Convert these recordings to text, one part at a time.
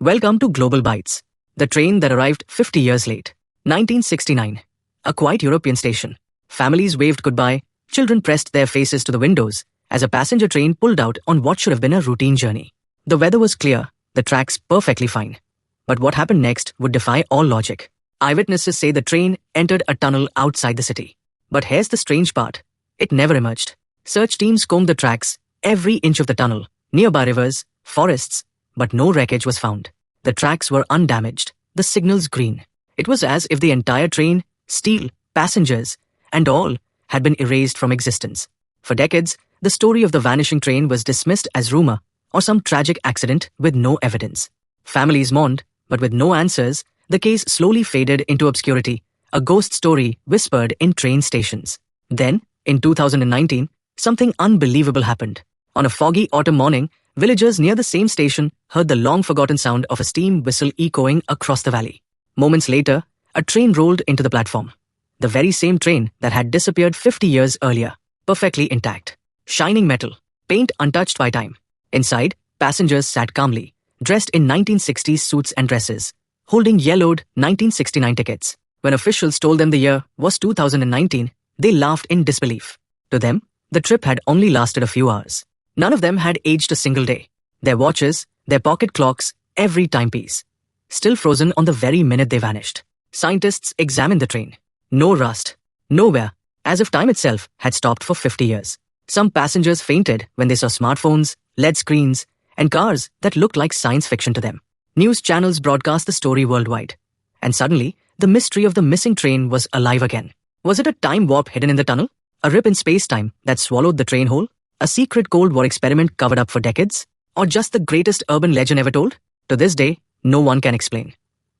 Welcome to Global Bites, the train that arrived 50 years late. 1969. A quiet European station. Families waved goodbye, children pressed their faces to the windows as a passenger train pulled out on what should have been a routine journey. The weather was clear, the tracks perfectly fine. But what happened next would defy all logic. Eyewitnesses say the train entered a tunnel outside the city. But here's the strange part. It never emerged. Search teams combed the tracks, every inch of the tunnel, nearby rivers, forests, but no wreckage was found. The tracks were undamaged, the signals green. It was as if the entire train, steel, passengers, and all had been erased from existence. For decades, the story of the vanishing train was dismissed as rumor or some tragic accident with no evidence. Families mourned, but with no answers, the case slowly faded into obscurity, a ghost story whispered in train stations. Then, in 2019, something unbelievable happened. On a foggy autumn morning, villagers near the same station heard the long-forgotten sound of a steam whistle echoing across the valley. Moments later, a train rolled into the platform. The very same train that had disappeared 50 years earlier, perfectly intact. Shining metal, paint untouched by time. Inside, passengers sat calmly, dressed in 1960s suits and dresses, holding yellowed 1969 tickets. When officials told them the year was 2019, they laughed in disbelief. To them, the trip had only lasted a few hours. None of them had aged a single day. Their watches, their pocket clocks, every timepiece, still frozen on the very minute they vanished. Scientists examined the train. No rust. Nowhere. As if time itself had stopped for 50 years. Some passengers fainted when they saw smartphones, LED screens, and cars that looked like science fiction to them. News channels broadcast the story worldwide. And suddenly, the mystery of the missing train was alive again. Was it a time warp hidden in the tunnel? A rip in space-time that swallowed the train whole? A secret Cold War experiment covered up for decades? Or just the greatest urban legend ever told? To this day, no one can explain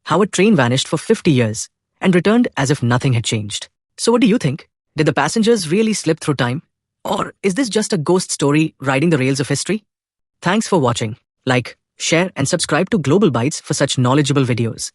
how a train vanished for 50 years and returned as if nothing had changed. So what do you think? Did the passengers really slip through time? Or is this just a ghost story riding the rails of history? Thanks for watching. Like, share and subscribe to Global Bites for such knowledgeable videos.